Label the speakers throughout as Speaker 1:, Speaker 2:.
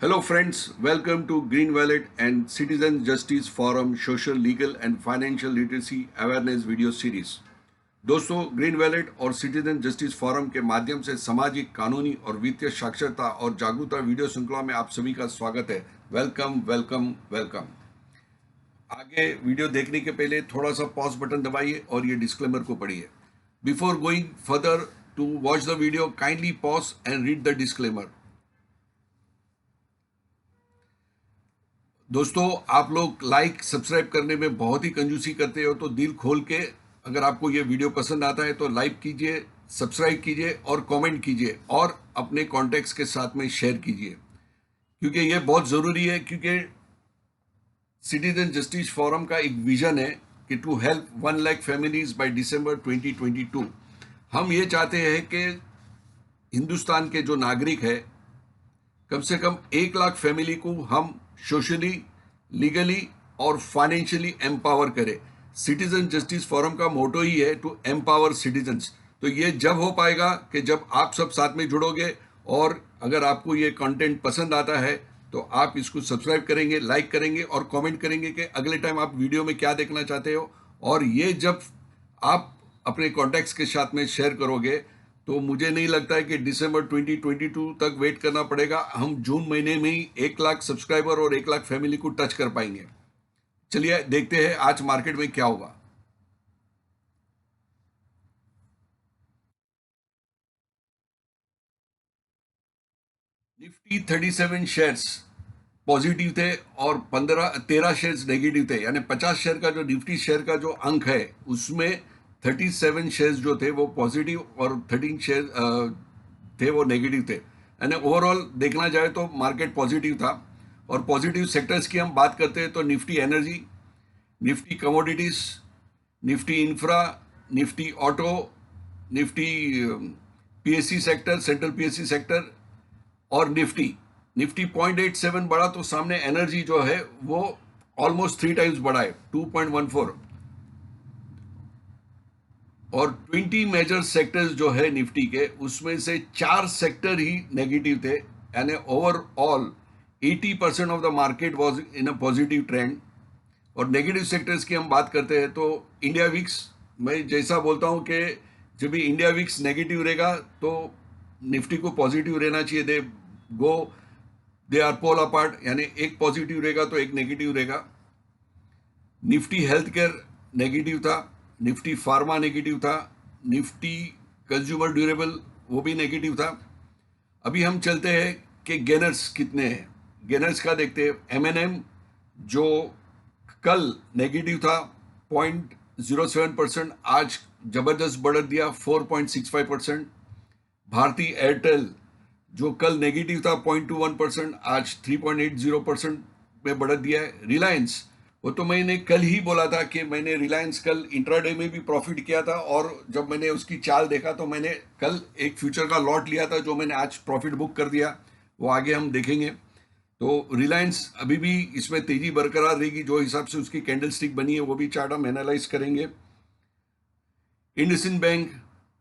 Speaker 1: Hello, friends. Welcome to Green Wallet and Citizen Justice Forum Social, Legal and Financial Literacy Awareness Video Series. दोस्तों, green wallet और citizen justice forum के माध्यम से सामाजिक, कानूनी और वित्तीय साक्षरता और जागरूकता वीडियो श्रृंखला में आप सभी का स्वागत है। Welcome welcome welcome. आगे वीडियो देखने के पहले थोड़ा सा पॉज बटन दबाइए और ये डिस्क्लेमर को पढ़िए। Before going further to watch the video, kindly pause and read the disclaimer. दोस्तों, आप लोग लाइक सब्सक्राइब करने में बहुत ही कंजूसी करते हो, तो दिल खोल के अगर आपको ये वीडियो पसंद आता है तो लाइक कीजिए, सब्सक्राइब कीजिए और कमेंट कीजिए और अपने कॉन्टैक्ट्स के साथ में शेयर कीजिए, क्योंकि ये बहुत ज़रूरी है। क्योंकि सिटीजन जस्टिस फोरम का एक विजन है कि to help 1 lakh families by December 2022। हम ये चाहते हैं कि हिंदुस्तान के जो नागरिक है, कम से कम 1 लाख फैमिली को हम सोशली, लीगली और फाइनेंशियली एम्पावर करें। सिटीजन जस्टिस फोरम का मोटो ही है टू एम्पावर सिटीजन्स। तो ये जब हो पाएगा कि जब आप सब साथ में जुड़ोगे, और अगर आपको ये कंटेंट पसंद आता है तो आप इसको सब्सक्राइब करेंगे, लाइक करेंगे और कमेंट करेंगे कि अगले टाइम आप वीडियो में क्या देखना चाहते हो। और ये जब आप अपने कॉन्टैक्ट्स के साथ में शेयर करोगे तो मुझे नहीं लगता है कि दिसंबर 2022 तक वेट करना पड़ेगा। हम जून महीने में ही 1 लाख सब्सक्राइबर और 1 लाख फैमिली को टच कर पाएंगे। चलिए देखते हैं आज मार्केट में क्या होगा। निफ्टी 37 शेयर्स पॉजिटिव थे और 13 शेयर्स नेगेटिव थे। यानी 50 शेयर का जो निफ्टी शेयर का जो अंक है, उसमें 37 शेयर्स जो थे वो पॉजिटिव और 13 शेयर थे वो नेगेटिव थे। यानी ओवरऑल देखना जाए तो मार्केट पॉजिटिव था। और पॉजिटिव सेक्टर्स की हम बात करते हैं तो Nifty energy, Nifty commodities, Nifty infra, Nifty auto, Nifty PSC sector, central PSC sector और निफ्टी निफ्टी 0.87 बढ़ा, तो सामने एनर्जी जो है वो ऑलमोस्ट 3 टाइम्स बढ़ा है, 2.14। और 20 मेजर सेक्टर्स जो है निफ्टी के, उसमें से 4 सेक्टर ही नेगेटिव थे। यानी overall 80% of the market was in a positive trend. और नेगेटिव सेक्टर्स की हम बात करते हैं तो इंडिया विक्स, मैं जैसा बोलता हूं कि जब भी इंडिया विक्स नेगेटिव रहेगा तो निफ्टी को पॉजिटिव रहना चाहिए। दे आर पोल अपार्ट, यानी एक पॉजिटिव रहेगा तो एक नेगेटिव रहेगा। निफ्टी हेल्थ केयर नेगेटिव था, निफ्टी फार्मा नेगेटिव था, निफ्टी कंज्यूमर ड्यूरेबल वो भी नेगेटिव था। अभी हम चलते हैं कि गेनर्स कितने हैं। गेनर्स का देखते हैं। एमएनएम जो कल नेगेटिव था 0.07%, आज जबरदस्त बढ़त दिया 4.65%। भारती एयरटेल जो कल नेगेटिव था 0.21%, आज 3.80% में बढ़त दिया है। रिलायंस, वो तो मैंने कल ही बोला था कि मैंने रिलायंस कल इंट्राडे में भी प्रॉफिट किया था, और जब मैंने उसकी चाल देखा तो मैंने कल एक फ्यूचर का लॉट लिया था जो मैंने आज प्रॉफिट बुक कर दिया, वो आगे हम देखेंगे। तो रिलायंस अभी भी इसमें तेजी बरकरार रहेगी, जो हिसाब से उसकी कैंडल स्टिक बनी है वो भी चार्ट हम एनालाइज करेंगे। IndusInd bank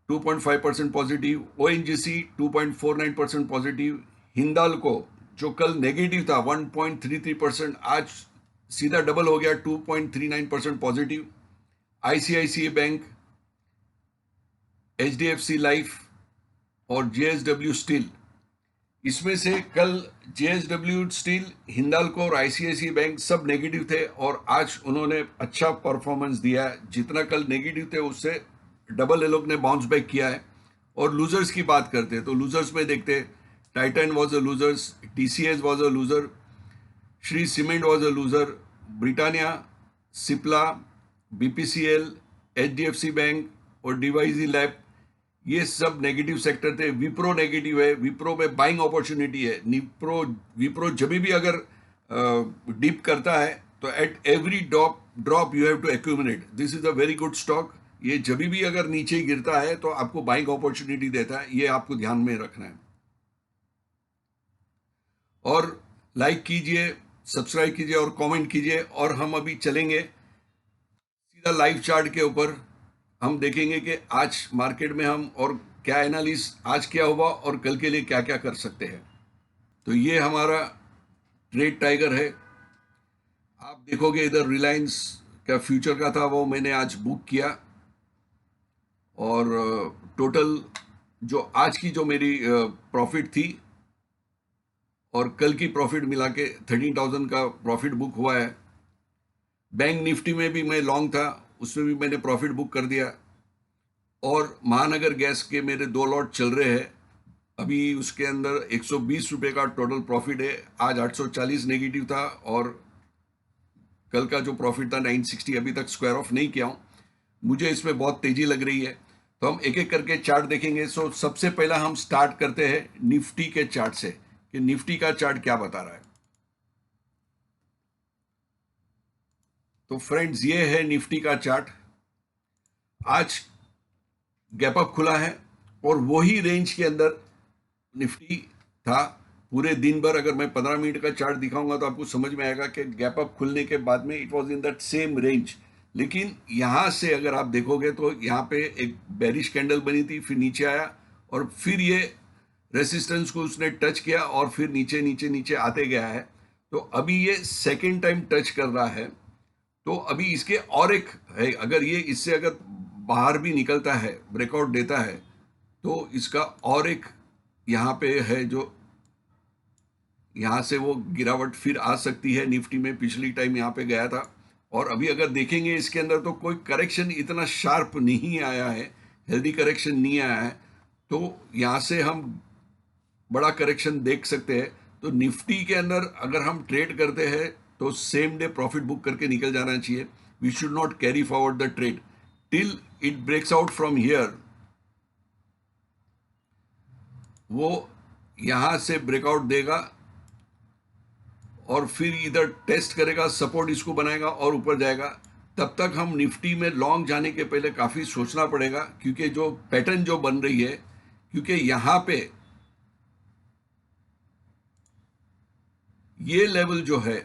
Speaker 1: 2.5% positive, ONGC 2.49% positive, Hindalco जो कल नेगेटिव था 1.33%, आज सीधा डबल हो गया 2.39% positive. ICICI bank, HDFC life और जेएसडब्ल्यू स्टील, इसमें से कल जेएसडब्ल्यू स्टील, हिंदाल्को और आईसीआईसीआई बैंक सब नेगेटिव थे, और आज उन्होंने अच्छा परफॉर्मेंस दिया है। जितना कल नेगेटिव थे उससे डबल ये लोग ने बाउंस बैक किया है। और लूजर्स की बात करते हैं तो लूजर्स में देखते हैं, Titan was a losers, TCS was a loser, Shri cement was a loser, Britannia, Cipla, BPCL, HDFC bank और डीवाईजी लैब, ये सब नेगेटिव सेक्टर थे। विप्रो नेगेटिव है, विप्रो में बाइंग अपॉर्चुनिटी है। विप्रो जब भी अगर डिप करता है तो at every drop you have to accumulate, this is a very good stock. ये जब भी अगर नीचे गिरता है तो आपको बाइंग अपॉर्चुनिटी देता है, ये आपको ध्यान में रखना है। और लाइक कीजिए, सब्सक्राइब कीजिए और कमेंट कीजिए। और हम अभी चलेंगे सीधा लाइव चार्ट के ऊपर। हम देखेंगे कि आज मार्केट में हम और क्या एनालिसिस आज क्या हुआ और कल के लिए क्या क्या कर सकते हैं। तो ये हमारा ट्रेड टाइगर है। आप देखोगे इधर रिलायंस का फ्यूचर का था, वो मैंने आज बुक किया, और टोटल जो आज की जो मेरी प्रॉफिट थी और कल की प्रॉफिट मिला के 13,000 का प्रॉफिट बुक हुआ है। बैंक निफ्टी में भी मैं लॉन्ग था, उसमें भी मैंने प्रॉफिट बुक कर दिया। और महानगर गैस के मेरे 2 लॉट चल रहे हैं, अभी उसके अंदर 120 रुपये का टोटल प्रॉफिट है। आज 840 नेगेटिव था और कल का जो प्रॉफिट था 960, अभी तक स्क्वायर ऑफ नहीं किया हूं। मुझे इसमें बहुत तेजी लग रही है, तो हम एक एक करके चार्ट देखेंगे। सो सबसे पहला हम स्टार्ट करते हैं निफ्टी के चार्ट से कि निफ्टी का चार्ट क्या बता रहा है। तो फ्रेंड्स, ये है निफ्टी का चार्ट। आज गैप अप खुला है और वही रेंज के अंदर निफ्टी था पूरे दिन भर। अगर मैं 15 मिनट का चार्ट दिखाऊंगा तो आपको समझ में आएगा कि गैप अप खुलने के बाद में it was in that same range. लेकिन यहां से अगर आप देखोगे तो यहां पे एक बेरिश कैंडल बनी थी, फिर नीचे आया और फिर ये रेसिस्टेंस को उसने टच किया और फिर नीचे नीचे नीचे आते गया है। तो अभी ये सेकेंड टाइम टच कर रहा है। तो अभी इसके और एक है, अगर ये इससे अगर बाहर भी निकलता है, ब्रेकआउट देता है, तो इसका और एक यहाँ पे है जो यहाँ से वो गिरावट फिर आ सकती है निफ्टी में। पिछली टाइम यहाँ पे गया था और अभी अगर देखेंगे इसके अंदर तो कोई करेक्शन इतना शार्प नहीं आया है, हेल्दी करेक्शन नहीं आया है। तो यहाँ से हम बड़ा करेक्शन देख सकते हैं। तो निफ्टी के अंदर अगर हम ट्रेड करते हैं तो सेम डे प्रॉफिट बुक करके निकल जाना चाहिए। We should not carry forward the trade till it breaks out from here. वो यहां से ब्रेकआउट देगा और फिर इधर टेस्ट करेगा, सपोर्ट इसको बनाएगा और ऊपर जाएगा। तब तक हम निफ्टी में लॉन्ग जाने के पहले काफी सोचना पड़ेगा, क्योंकि जो पैटर्न जो बन रही है, क्योंकि यहां पे ये लेवल जो है,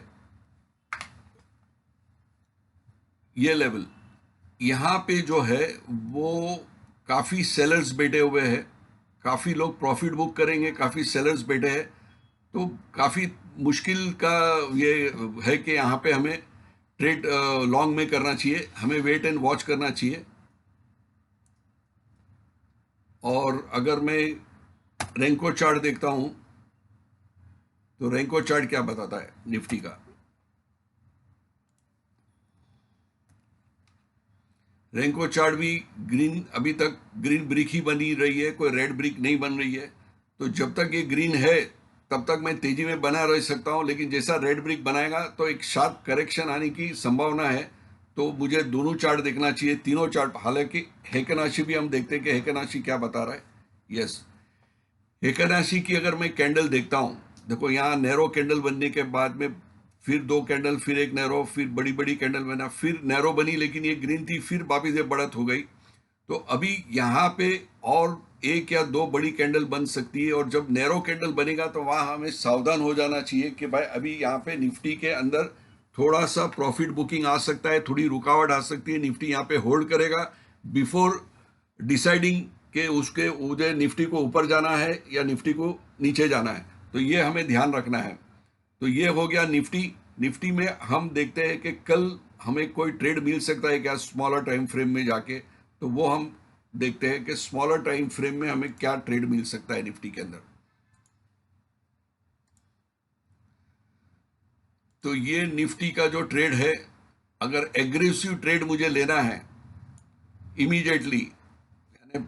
Speaker 1: ये लेवल यहां पे जो है वो काफी सेलर्स बैठे हुए हैं। काफी लोग प्रॉफिट बुक करेंगे, काफी सेलर्स बैठे हैं। तो काफी मुश्किल का ये है कि यहाँ पे हमें ट्रेड लॉन्ग में करना चाहिए, हमें वेट एंड वॉच करना चाहिए। और अगर मैं रेंको चार्ट देखता हूं तो रेंको चार्ट क्या बताता है निफ्टी का। रेंको चार्ट भी ग्रीन, अभी तक ग्रीन ब्रिक ही बनी रही है, कोई रेड ब्रिक नहीं बन रही है। तो जब तक ये ग्रीन है तब तक मैं तेजी में बना रह सकता हूं, लेकिन जैसा रेड ब्रिक बनाएगा तो एक शार्प करेक्शन आने की संभावना है। तो मुझे दोनों चार्ट देखना चाहिए, तीनों चार्ट। हालांकि हेकेनाशी भी हम देखते हैं कि हेकेनाशी क्या बता रहा है। यस, हेकेनाशी की अगर मैं कैंडल देखता हूं, देखो यहाँ नैरो कैंडल बनने के बाद में फिर 2 कैंडल, फिर एक नैरो, फिर बड़ी बड़ी कैंडल बना, फिर नैरो बनी लेकिन ये ग्रीन थी, फिर वापिस ये बढ़त हो गई। तो अभी यहाँ पे और एक या दो बड़ी कैंडल बन सकती है, और जब नैरो कैंडल बनेगा तो वहां हमें सावधान हो जाना चाहिए कि भाई अभी यहाँ पे निफ्टी के अंदर थोड़ा सा प्रॉफिट बुकिंग आ सकता है, थोड़ी रुकावट आ सकती है। निफ्टी यहाँ पे होल्ड करेगा बिफोर डिसाइडिंग कि उसके उधर निफ्टी को ऊपर जाना है या निफ्टी को नीचे जाना है। तो ये हमें ध्यान रखना है। तो ये हो गया निफ्टी। निफ्टी में हम देखते हैं कि कल हमें कोई ट्रेड मिल सकता है क्या स्मॉलर टाइम फ्रेम में जाके। तो वो हम देखते हैं कि स्मॉलर टाइम फ्रेम में हमें क्या ट्रेड मिल सकता है निफ्टी के अंदर। तो ये निफ्टी का जो ट्रेड है, अगर एग्रेसिव ट्रेड मुझे लेना है इमीडिएटली, यानी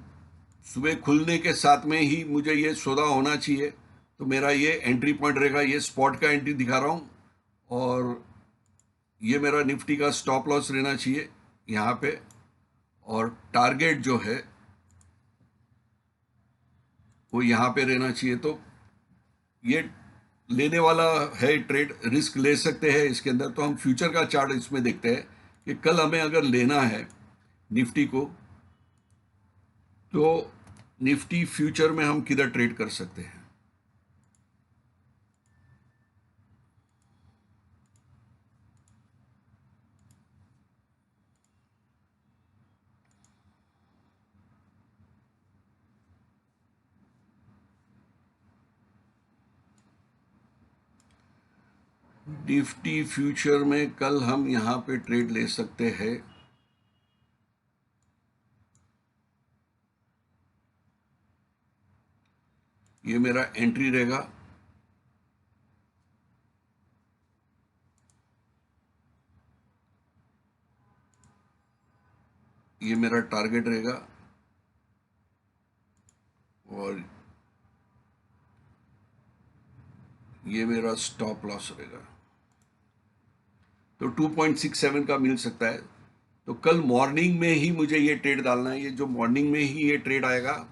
Speaker 1: सुबह खुलने के साथ में ही मुझे ये सौदा होना चाहिए, तो मेरा ये एंट्री पॉइंट रहेगा। ये स्पॉट का एंट्री दिखा रहा हूं और ये मेरा निफ्टी का स्टॉप लॉस रहना चाहिए यहाँ पे। और टारगेट जो है वो यहाँ पे रहना चाहिए। तो ये लेने वाला है ट्रेड, रिस्क ले सकते हैं इसके अंदर। तो हम फ्यूचर का चार्ट इसमें देखते हैं कि कल हमें अगर लेना है निफ्टी को, तो निफ्टी फ्यूचर में हम किधर ट्रेड कर सकते हैं। निफ्टी फ्यूचर में कल हम यहाँ पे ट्रेड ले सकते हैं। ये मेरा एंट्री रहेगा। ये मेरा टारगेट रहेगा और ये मेरा स्टॉप लॉस रहेगा। तो 2.67 का मिल सकता है। तो कल मॉर्निंग में ही मुझे ये ट्रेड डालना है। ये जो मॉर्निंग में ही ये ट्रेड आएगा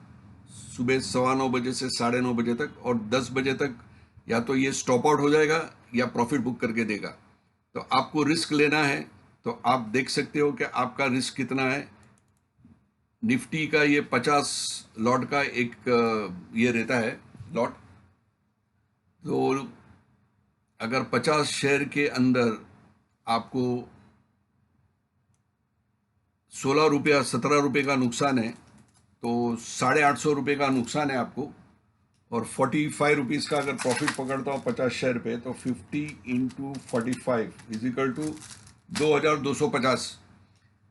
Speaker 1: सुबह 9:15 से 9:30 तक, और 10 बजे तक या तो ये स्टॉप आउट हो जाएगा या प्रॉफिट बुक करके देगा। तो आपको रिस्क लेना है, तो आप देख सकते हो कि आपका रिस्क कितना है। निफ्टी का ये 50 लॉट का एक ये रहता है लॉट। तो अगर 50 शेयर के अंदर आपको 16 रुपया 17 रुपये का नुकसान है, तो 850 रुपये का नुकसान है आपको। और 45 रुपीज़ का अगर प्रॉफिट पकड़ता हूँ 50 शेयर पे, तो 50 इंटू 45 इज इक्वल टू 2250,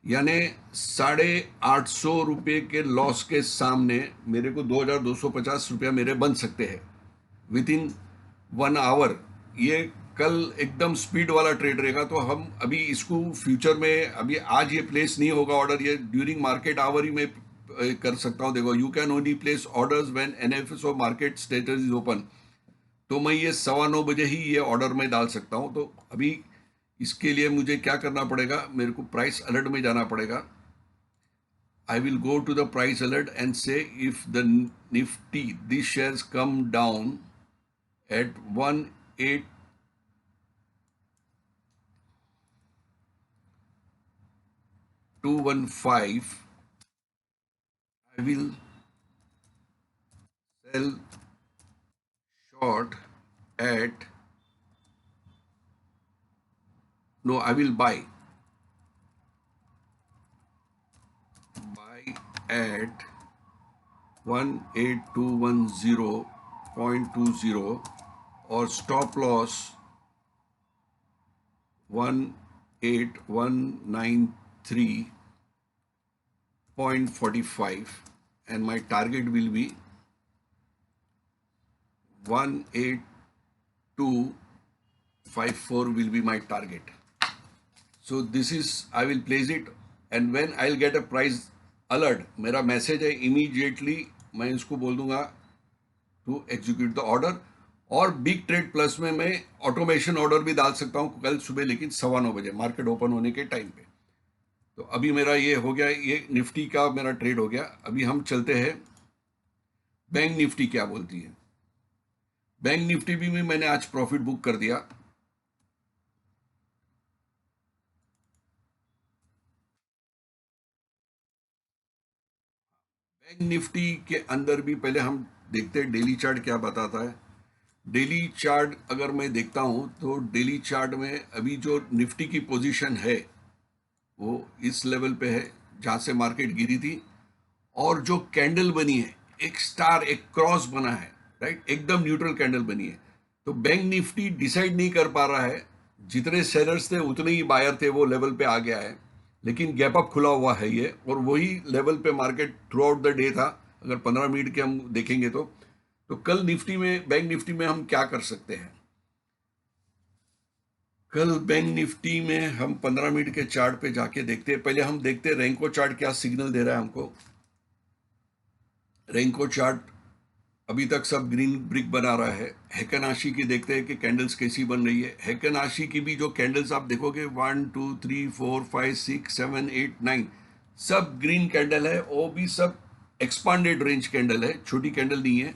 Speaker 1: यानी 850 रुपये के लॉस के सामने मेरे को 2250 रुपया मेरे बन सकते हैं विद इन 1 आवर। ये कल एकदम स्पीड वाला ट्रेड रहेगा। तो हम अभी इसको फ्यूचर में, अभी आज ये प्लेस नहीं होगा ऑर्डर, ये ड्यूरिंग मार्केट आवर ही मैं कर सकता हूँ। देखो, you can only place orders when NFS और मार्केट स्टेटस इज ओपन। तो मैं ये 9:15 ही ये ऑर्डर में डाल सकता हूँ। तो अभी इसके लिए मुझे क्या करना पड़ेगा, मेरे को प्राइस अलर्ट में जाना पड़ेगा। I will go to the price alert and say if the Nifty, these shares come down at 18215, I will sell short at, no, I will buy at 18210.20 और stop loss 18193.45 and my target will be 18254 will be my target. So this is, I will place it, and when I'll get a price alert, मेरा message है, immediately मैं इसको बोल दूंगा to execute the order. और big trade plus में मैं automation order भी डाल सकता हूँ कल सुबह, लेकिन 9:15 मार्केट ओपन होने के टाइम पे। तो अभी मेरा ये हो गया, ये निफ्टी का मेरा ट्रेड हो गया। अभी हम चलते हैं बैंक निफ्टी क्या बोलती है। बैंक निफ्टी भी मैंने आज प्रॉफिट बुक कर दिया। बैंक निफ्टी के अंदर भी पहले हम देखते हैं डेली चार्ट क्या बताता है। डेली चार्ट अगर मैं देखता हूं, तो डेली चार्ट में अभी जो निफ्टी की पोजीशन है वो इस लेवल पे है जहां से मार्केट गिरी थी, और जो कैंडल बनी है, एक स्टार, एक क्रॉस बना है, राइट, एकदम न्यूट्रल कैंडल बनी है। तो बैंक निफ्टी डिसाइड नहीं कर पा रहा है, जितने सेलर्स थे उतने ही बायर थे, वो लेवल पे आ गया है, लेकिन गैप अप खुला हुआ है ये, और वही लेवल पे market through out the day था। अगर 15 मिनट के हम देखेंगे तो कल निफ्टी में, बैंक निफ्टी में हम क्या कर सकते हैं। कल बैंक निफ्टी में हम 15 मिनट के चार्ट पे जाके देखते हैं। पहले हम देखते हैं रेंको चार्ट क्या सिग्नल दे रहा है हमको। रेंको चार्ट अभी तक सब ग्रीन ब्रिक बना रहा है। हेकन आशी की देखते हैं कि कैंडल्स कैसी बन रही है। हेकन आशी की भी जो कैंडल्स आप देखोगे 1 2 3 4 5 6 7 8 9 सब ग्रीन कैंडल है। वो भी सब एक्सपांडेड रेंज कैंडल है, छोटी कैंडल नहीं है।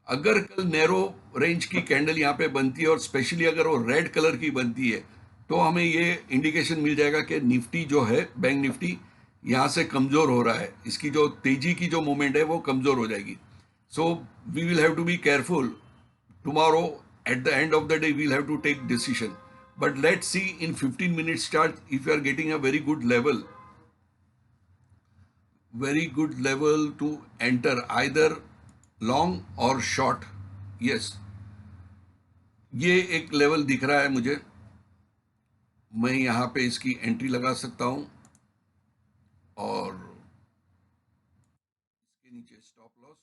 Speaker 1: अगर कल नैरो रेंज की कैंडल यहाँ पे बनती है, और स्पेशली अगर वो रेड कलर की बनती है, तो हमें ये इंडिकेशन मिल जाएगा कि निफ्टी जो है, बैंक निफ्टी यहाँ से कमजोर हो रहा है। इसकी जो तेजी की जो मूवमेंट है वो कमजोर हो जाएगी। So we will have to be careful. Tomorrow at the end of the day we'll have to take decision. But let's see in 15 minutes chart if you are getting a very good level to enter either long or short. Yes, ये एक level दिख रहा है मुझे। मैं यहाँ पे इसकी एंट्री लगा सकता हूँ और इसके नीचे स्टॉप लॉस,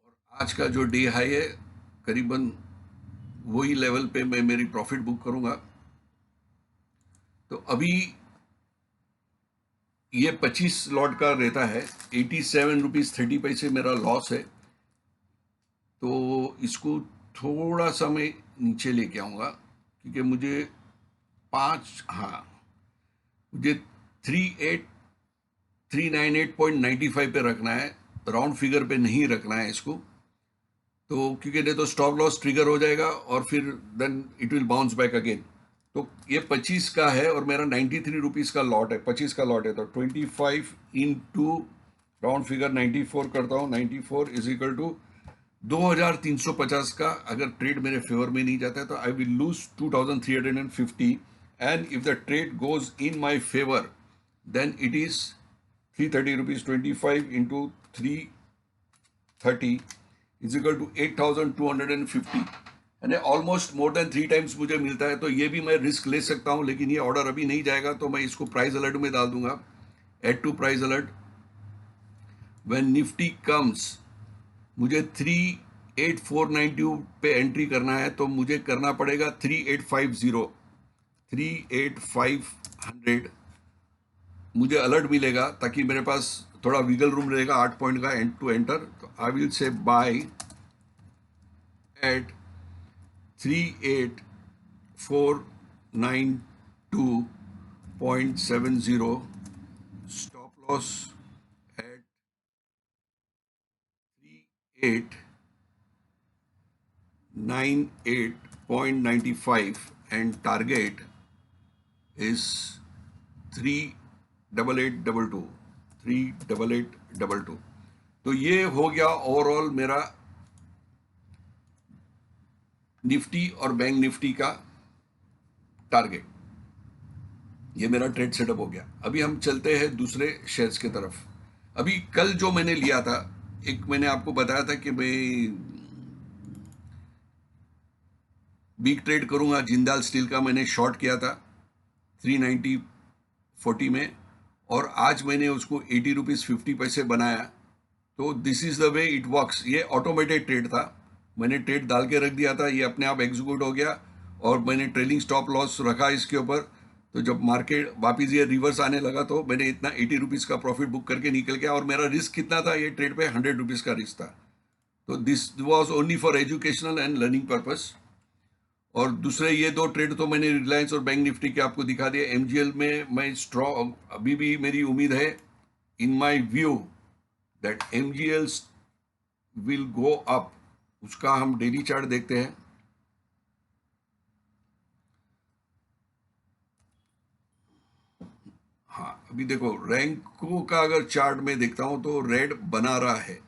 Speaker 1: और आज का जो डे हाई है करीबन वही लेवल पे मैं मेरी प्रॉफिट बुक करूंगा। तो अभी ये 25 लॉट का रहता है, 87 रुपीज़ 30 पैसे मेरा लॉस है। तो इसको थोड़ा सा मैं नीचे लेके आऊँगा, क्योंकि मुझे मुझे 39398.95 पे रखना है, राउंड फिगर पे नहीं रखना है इसको। तो क्योंकि नहीं तो स्टॉप लॉस ट्रिगर हो जाएगा और फिर then it will bounce back again. तो ये 25 का है और मेरा 93 रुपीज़ का लॉट है, 25 का लॉट है। तो 25 इंटू राउंड फिगर 94 करता हूँ, 94 इज इक्वल टू 2350 का। अगर ट्रेड मेरे फेवर में नहीं जाता है तो I will lose 2350, and if the trade goes in my favour then it is 330 rupees. 25 into 330 is equal to 8250, यानी ऑलमोस्ट मोर देन 3 टाइम्स मुझे मिलता है। तो ये भी मैं रिस्क ले सकता हूँ, लेकिन ये ऑर्डर अभी नहीं जाएगा तो मैं इसको प्राइस अलर्ट में डाल दूंगा। Add to price alert, when Nifty comes, मुझे 38492 पे एंट्री करना है, तो मुझे करना पड़ेगा 3850, 38500 मुझे अलर्ट मिलेगा, ताकि मेरे पास थोड़ा विगल रूम रहेगा 8 पॉइंट का एंड टू एंटर। तो I will say buy at 38492.70, stop loss at 3898.95 and target is 38822। तो ये हो गया ओवरऑल मेरा निफ्टी और बैंक निफ्टी का टारगेट। ये मेरा ट्रेड सेटअप हो गया। अभी हम चलते हैं दूसरे शेयर्स की तरफ। अभी कल जो मैंने लिया था, एक मैंने आपको बताया था कि मैं बिग ट्रेड करूंगा, जिंदाल स्टील का मैंने शॉर्ट किया था 390.40 में, और आज मैंने उसको 80 रुपीज़ 50 पैसे बनाया। तो this is the way it works. ये ऑटोमेटेड ट्रेड था, मैंने ट्रेड डाल के रख दिया था, ये अपने आप एग्जीक्यूट हो गया और मैंने ट्रेलिंग स्टॉप लॉस रखा इसके ऊपर। तो जब मार्केट वापिस ये रिवर्स आने लगा तो मैंने इतना 80 रुपीज़ का प्रॉफिट बुक करके निकल गया। और मेरा रिस्क कितना था ये ट्रेड पे? 100 रुपीज़ का रिस्क था। तो this was only for educational and learning purpose. और दूसरे ये दो ट्रेड तो मैंने रिलायंस और बैंक निफ्टी के आपको दिखा दिया। एमजीएल में मैं स्ट्रॉन्ग, अभी भी मेरी उम्मीद है, in my view, that MGL will go up. उसका हम डेली चार्ट देखते हैं। हाँ, अभी देखो रैंको का अगर चार्ट में देखता हूं तो रेड बना रहा है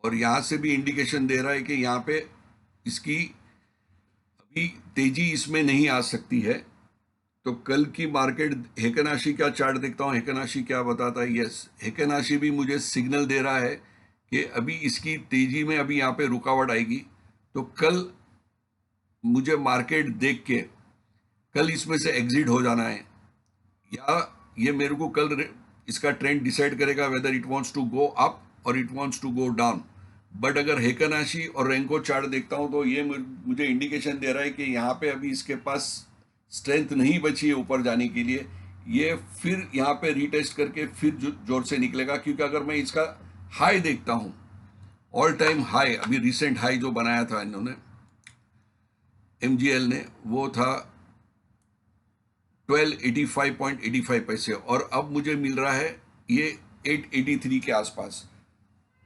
Speaker 1: और यहां से भी इंडिकेशन दे रहा है कि यहां पे इसकी अभी तेजी इसमें नहीं आ सकती है। तो कल की मार्केट, हेकेनाशी का चार्ट देखता हूँ, हेकेनाशी क्या बताता है। यस, हेकेनाशी भी मुझे सिग्नल दे रहा है कि अभी इसकी तेजी में अभी यहाँ पे रुकावट आएगी। तो कल मुझे मार्केट देख के कल इसमें से एग्जिट हो जाना है, या ये मेरे को कल इसका ट्रेंड डिसाइड करेगा whether it wants to go up और it wants to go down. But अगर हेकेनाशी और रेंको चार्ट देखता हूँ तो ये मुझे इंडिकेशन दे रहा है कि यहाँ पे अभी इसके पास स्ट्रेंथ नहीं बची है ऊपर जाने के लिए। ये फिर यहाँ पे रीटेस्ट करके फिर जोर से निकलेगा, क्योंकि अगर मैं इसका हाई देखता हूँ, ऑल टाइम हाई, अभी रिसेंट हाई जो बनाया था इन्होंने एमजीएल ने, वो था 1285.85 पैसे, और अब मुझे मिल रहा है ये 883 के आसपास।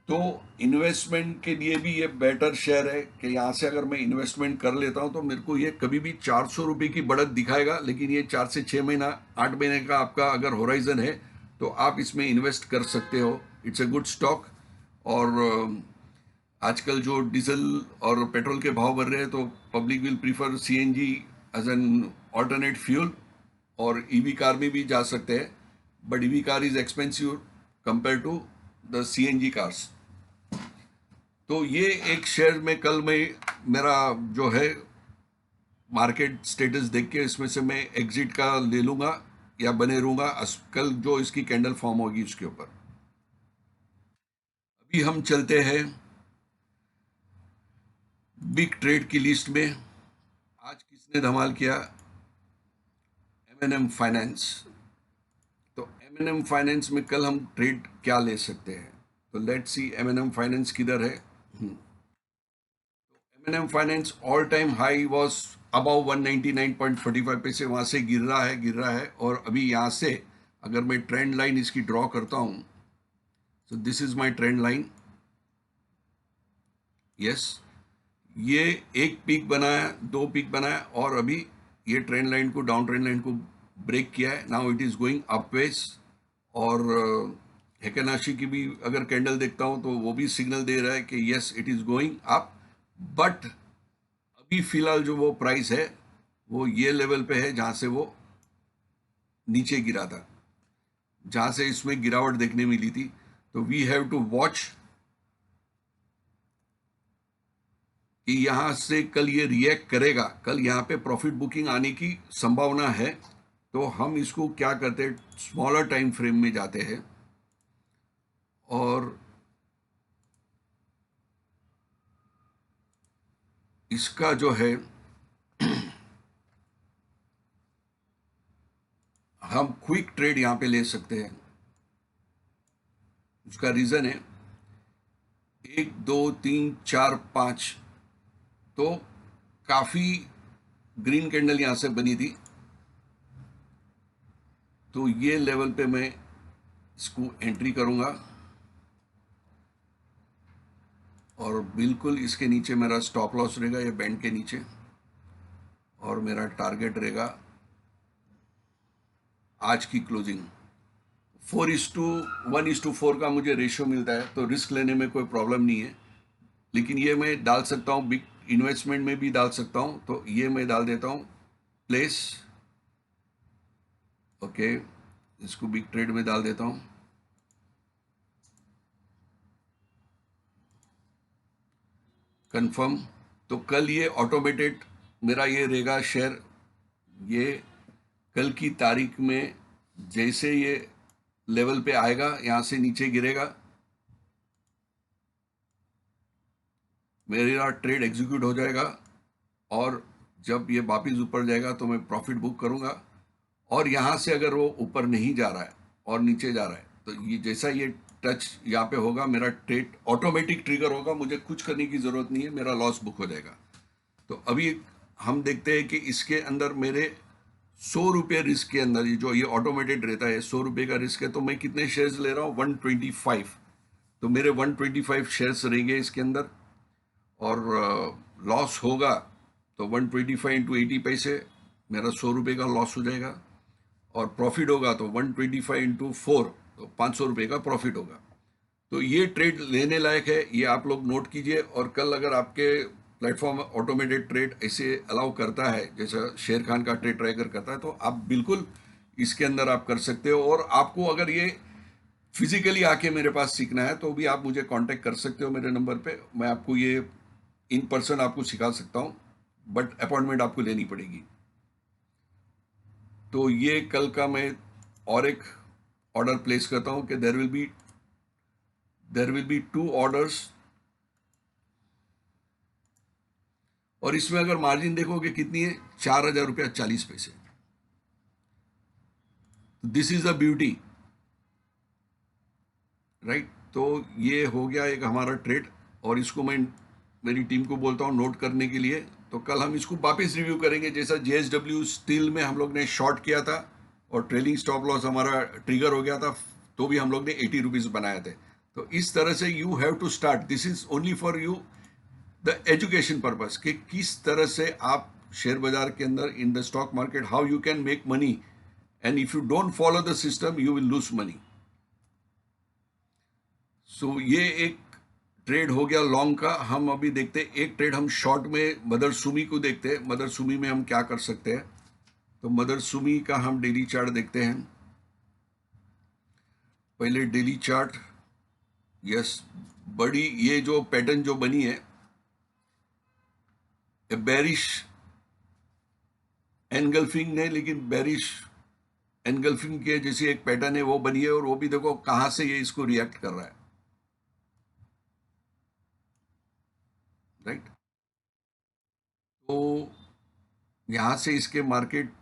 Speaker 1: तो इन्वेस्टमेंट के लिए भी ये बेटर शेयर है कि यहाँ से अगर मैं इन्वेस्टमेंट कर लेता हूँ तो मेरे को ये कभी भी 400 रुपये की बढ़त दिखाएगा। लेकिन ये 4 से 6 महीना 8 महीने का आपका अगर होराइजन है तो आप इसमें इन्वेस्ट कर सकते हो। It's a good stock. और आजकल जो डीजल और पेट्रोल के भाव बढ़ रहे हैं तो public will prefer CNG as an alternate fuel, और ईवी कार में भी जा सकते हैं, but EV car is expensive compare to the CNG cars. तो ये एक शेयर में कल में मेरा जो है मार्केट स्टेटस देख के इसमें से मैं एग्जिट का ले लूंगा या बने रहूंगा कल जो इसकी कैंडल फॉर्म होगी उसके ऊपर। अभी हम चलते हैं बिग ट्रेड की लिस्ट में। आज किसने धमाल किया? M&M finance. तो M&M फाइनेंस में कल हम ट्रेड क्या ले सकते हैं? तो लेट्स सी M&M फाइनेंस किधर है। M&M finance all time high was about 199.45 पे से वहां से गिर रहा है और अभी यहाँ से अगर मैं ट्रेंड लाइन इसकी ड्रॉ करता हूं, तो this is my trend line. Yes, ये एक पीक बनाया, दो पीक बनाया और अभी ये ट्रेंड लाइन को, डाउन ट्रेंड लाइन को ब्रेक किया है। Now it is going upwards. और हेकेनाशी की भी अगर कैंडल देखता हूं तो वो भी सिग्नल दे रहा है कि yes it is going up. But अभी फिलहाल जो वो प्राइस है वो ये लेवल पे है जहां से वो नीचे गिरा था, जहां से इसमें गिरावट देखने मिली थी। तो वी हैव टू वॉच कि यहां से कल ये रिएक्ट करेगा। कल यहां पे प्रॉफिट बुकिंग आने की संभावना है। तो हम इसको क्या करते हैं, स्मॉलर टाइम फ्रेम में जाते हैं और इसका जो है हम क्विक ट्रेड यहां पे ले सकते हैं। उसका रीजन है 1 2 3 4 5, तो काफी ग्रीन कैंडल यहां से बनी थी। तो ये लेवल पे मैं इसको एंट्री करूंगा और बिल्कुल इसके नीचे मेरा स्टॉप लॉस रहेगा, ये बैंड के नीचे। और मेरा टारगेट रहेगा आज की क्लोजिंग। 4:1:4 का मुझे रेशियो मिलता है, तो रिस्क लेने में कोई प्रॉब्लम नहीं है। लेकिन ये मैं डाल सकता हूँ, बिग इन्वेस्टमेंट में भी डाल सकता हूँ। तो ये मैं डाल देता हूँ प्लेस। ओके, इसको बिग ट्रेड में डाल देता हूँ। कंफर्म। तो कल ये ऑटोमेटेड मेरा ये रहेगा शेयर। ये कल की तारीख में जैसे ये लेवल पे आएगा, यहां से नीचे गिरेगा, मेरा ट्रेड एग्जीक्यूट हो जाएगा। और जब ये वापिस ऊपर जाएगा तो मैं प्रॉफिट बुक करूंगा। और यहां से अगर वो ऊपर नहीं जा रहा है और नीचे जा रहा है, तो ये जैसा ये टच यहाँ पे होगा, मेरा ट्रेड ऑटोमेटिक ट्रिगर होगा, मुझे कुछ करने की जरूरत नहीं है, मेरा लॉस बुक हो जाएगा। तो अभी हम देखते हैं कि इसके अंदर मेरे 100 रुपये रिस्क के अंदर, ये जो ये ऑटोमेटेड रहता है 100 रुपये का रिस्क है, तो मैं कितने शेयर्स ले रहा हूँ? 125। तो मेरे 125 शेयर्स रहेंगे इसके अंदर। और लॉस होगा तो 125 इंटू 80 पैसे, मेरा 100 रुपये का लॉस हो जाएगा। और प्रॉफिट होगा तो 125 इंटू 4, तो 500 रुपये का प्रॉफिट होगा। तो ये ट्रेड लेने लायक है, ये आप लोग नोट कीजिए। और कल अगर आपके प्लेटफॉर्म ऑटोमेटेड ट्रेड ऐसे अलाउ करता है जैसा शेर खान का ट्रेड ट्रैकर करता है, तो आप बिल्कुल इसके अंदर आप कर सकते हो। और आपको अगर ये फिजिकली आके मेरे पास सीखना है तो भी आप मुझे कांटेक्ट कर सकते हो मेरे नंबर पे। मैं आपको ये इन पर्सन आपको सिखा सकता हूँ, बट अपॉइंटमेंट आपको लेनी पड़ेगी। तो ये कल का मैं और एक ऑर्डर प्लेस करता हूँ कि देयर विल बी 2 ऑर्डर्स। और इसमें अगर मार्जिन देखोगे कितनी है, 4,000 रुपया 40 पैसे। This is the beauty, right. तो ये हो गया एक हमारा ट्रेड। और इसको मैं मेरी टीम को बोलता हूँ नोट करने के लिए। तो कल हम इसको वापस रिव्यू करेंगे, जैसा JSW स्टील में हम लोग ने शॉर्ट किया था और ट्रेलिंग स्टॉप लॉस हमारा ट्रिगर हो गया था, तो भी हम लोग ने 80 रुपीज बनाए थे। तो इस तरह से you have to start, this is only for you the education purpose, कि किस तरह से आप शेयर बाजार के अंदर in the stock market how you can make money. And if you don't follow the system you will lose money. So ये एक ट्रेड हो गया लॉन्ग का। हम अभी देखते हैं एक ट्रेड हम शॉर्ट में मदर सुमी को देखते हैं। मदर सुमी में हम क्या कर सकते हैं, तो मदर सुमी का हम डेली चार्ट देखते हैं। पहले डेली चार्ट, यस, बड़ी ये जो पैटर्न जो बनी है, बेरिश एनगल्फिंग नहीं, लेकिन बेरिश एनगल्फिंग के जैसी एक पैटर्न है वो बनी है, और वो भी देखो कहां से ये इसको रिएक्ट कर रहा है, राइट। तो यहां से इसके मार्केट,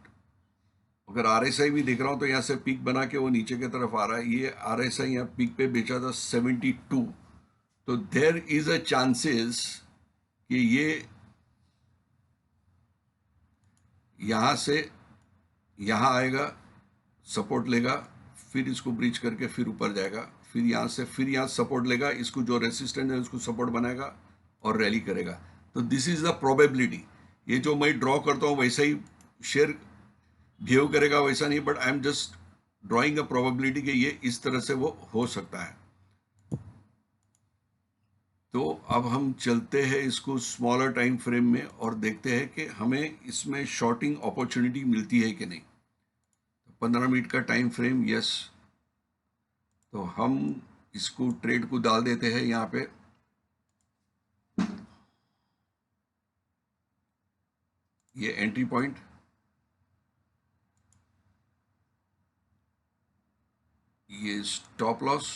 Speaker 1: अगर आरएसआई भी देख रहा हूं तो यहां से पीक बना के वो नीचे की तरफ आ रहा है। ये आरएसआई यहाँ पीक पे बेचा था 72, तो देयर इज अ चांसेस कि ये यहां से यहां आएगा, सपोर्ट लेगा, फिर इसको ब्रीच करके फिर ऊपर जाएगा, फिर यहां से फिर यहां सपोर्ट लेगा, इसको जो रेसिस्टेंस है उसको सपोर्ट बनाएगा और रैली करेगा। तो दिस इज द प्रोबेबिलिटी। ये जो मैं ड्रॉ करता हूं वैसा ही शेयर बिहेव करेगा, वैसा नहीं, but I am just drawing a probability कि ये इस तरह से वो हो सकता है। तो अब हम चलते हैं इसको स्मॉलर टाइम फ्रेम में और देखते हैं कि हमें इसमें शॉर्टिंग अपॉर्चुनिटी मिलती है कि नहीं। 15 मिनट का टाइम फ्रेम, यस। तो हम इसको ट्रेड को डाल देते हैं यहाँ पे। ये एंट्री पॉइंट, ये स्टॉप लॉस,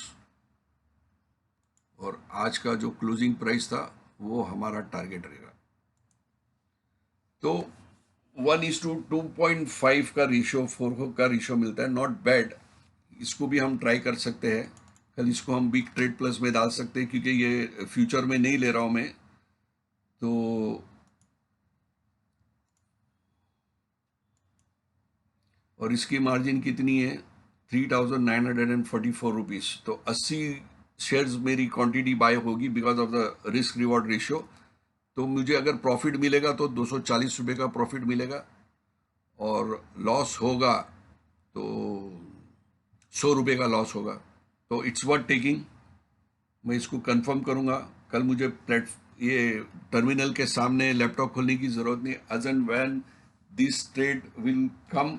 Speaker 1: और आज का जो क्लोजिंग प्राइस था वो हमारा टारगेट रहेगा। तो 1:2.5 का रेशियो, 4 का रेशियो मिलता है, नॉट बैड। इसको भी हम ट्राई कर सकते हैं। कल इसको हम बिग ट्रेड प्लस में डाल सकते हैं, क्योंकि ये फ्यूचर में नहीं ले रहा हूं मैं। तो और इसकी मार्जिन कितनी है, 3,944 रुपीज़। तो 80 शेयर्स मेरी क्वांटिटी बाय होगी because of the risk reward ratio. तो मुझे अगर प्रॉफिट मिलेगा तो 240 रुपये का प्रॉफिट मिलेगा, और लॉस होगा तो 100 रुपये का लॉस होगा। तो इट्स वर्थ टेकिंग। मैं इसको कंफर्म करूंगा। कल मुझे ये टर्मिनल के सामने लैपटॉप खोलने की ज़रूरत नहीं। As and when this trade will come,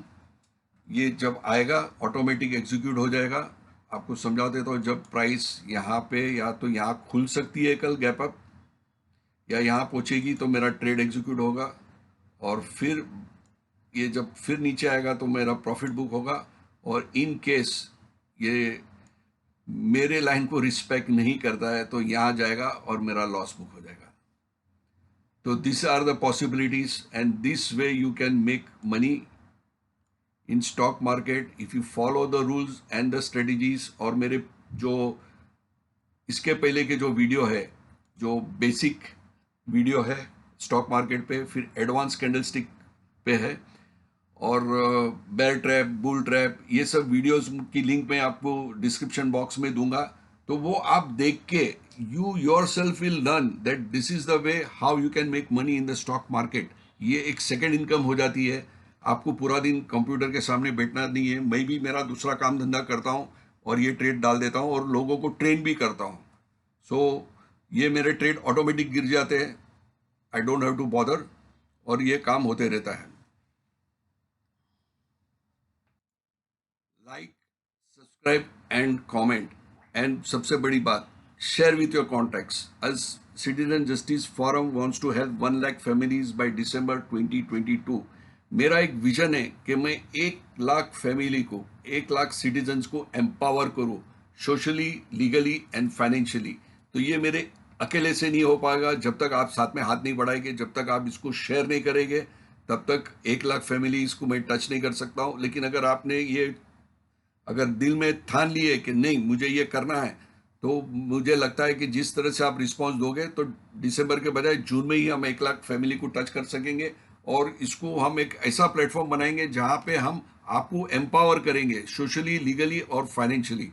Speaker 1: ये जब आएगा ऑटोमेटिक एग्जीक्यूट हो जाएगा। आपको समझा देता हूँ, जब प्राइस यहाँ पे या तो यहाँ खुल सकती है कल गैप अप, या यहाँ पहुँचेगी तो मेरा ट्रेड एग्जीक्यूट होगा, और फिर ये जब फिर नीचे आएगा तो मेरा प्रॉफिट बुक होगा। और इन केस ये मेरे लाइन को रिस्पेक्ट नहीं करता है तो यहाँ जाएगा और मेरा लॉस बुक हो जाएगा। तो this are the possibilities, and this way you can make money in stock market if you follow the rules and the strategies. और मेरे जो इसके पहले के जो वीडियो है, जो बेसिक वीडियो है स्टॉक मार्केट पे, फिर एडवांस कैंडलस्टिक पे है, और बेयर ट्रैप, बुल ट्रैप, ये सब वीडियोस की लिंक मैं आपको डिस्क्रिप्शन बॉक्स में दूंगा। तो वो आप देख के you your self will learn that this is the way how you can make money in the stock market. ये एक सेकेंड इनकम हो जाती है। आपको पूरा दिन कंप्यूटर के सामने बैठना नहीं है। मैं भी मेरा दूसरा काम धंधा करता हूँ और ये ट्रेड डाल देता हूँ और लोगों को ट्रेन भी करता हूँ। सो ये मेरे ट्रेड ऑटोमेटिक गिर जाते हैं, I don't have to bother, और ये काम होते रहता है। Like, subscribe and comment, and सबसे बड़ी बात, share with your contacts. As citizen justice forum wants to help 1 lakh families by December 2022। मेरा एक विजन है कि मैं 1 लाख फैमिली को, 1 लाख सिटीजन्स को एम्पावर करूं, सोशली, लीगली एंड फाइनेंशियली। तो ये मेरे अकेले से नहीं हो पाएगा जब तक आप साथ में हाथ नहीं बढ़ाएंगे, जब तक आप इसको शेयर नहीं करेंगे, तब तक 1 लाख फैमिलीज को मैं टच नहीं कर सकता हूं। लेकिन अगर आपने ये अगर दिल में ठान लिए कि नहीं मुझे ये करना है, तो मुझे लगता है कि जिस तरह से आप रिस्पांस दोगे तो दिसंबर के बजाय जून में ही हम 1 लाख फैमिली को टच कर सकेंगे, और इसको हम एक ऐसा प्लेटफॉर्म बनाएंगे जहां पे हम आपको एम्पावर करेंगे सोशली, लीगली और financially.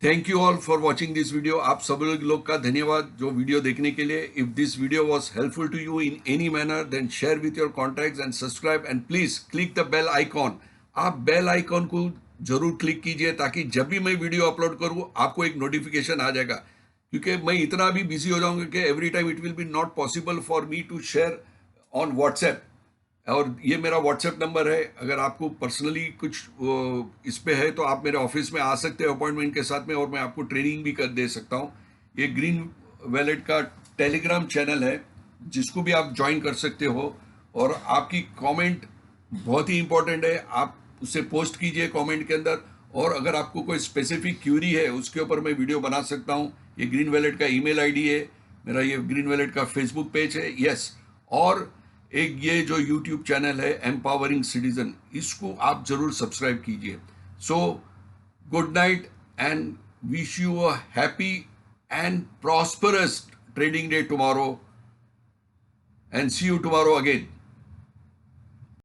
Speaker 1: Thank you all for watching this video. आप सब लोग का धन्यवाद जो वीडियो देखने के लिए। If this video was helpful to you in any manner, then share with your contacts and subscribe, and please click the bell icon. आप बेल आइकॉन को जरूर क्लिक कीजिए ताकि जब भी मैं वीडियो अपलोड करूं आपको एक नोटिफिकेशन आ जाएगा। क्योंकि मैं इतना भी बिजी हो जाऊंगा कि every time it will be not possible for me to share on WhatsApp. और ये मेरा व्हाट्सएप नंबर है, अगर आपको पर्सनली कुछ इस पे है तो आप मेरे ऑफिस में आ सकते हैं अपॉइंटमेंट के साथ में, और मैं आपको ट्रेनिंग भी कर दे सकता हूँ। ये ग्रीन वैलेट का टेलीग्राम चैनल है, जिसको भी आप ज्वाइन कर सकते हो। और आपकी कमेंट बहुत ही इंपॉर्टेंट है, आप उसे पोस्ट कीजिए कमेंट के अंदर। और अगर आपको कोई स्पेसिफिक क्यूरी है उसके ऊपर मैं वीडियो बना सकता हूँ। ये ग्रीन वैलेट का ईमेल आईडी है मेरा, ये ग्रीन वैलेट का फेसबुक पेज है, यस। और एक ये जो यूट्यूब चैनल है एम्पावरिंग सिटीजन, इसको आप जरूर सब्सक्राइब कीजिए। So good night and wish you a happy and prosperous trading day tomorrow, and see you tomorrow again.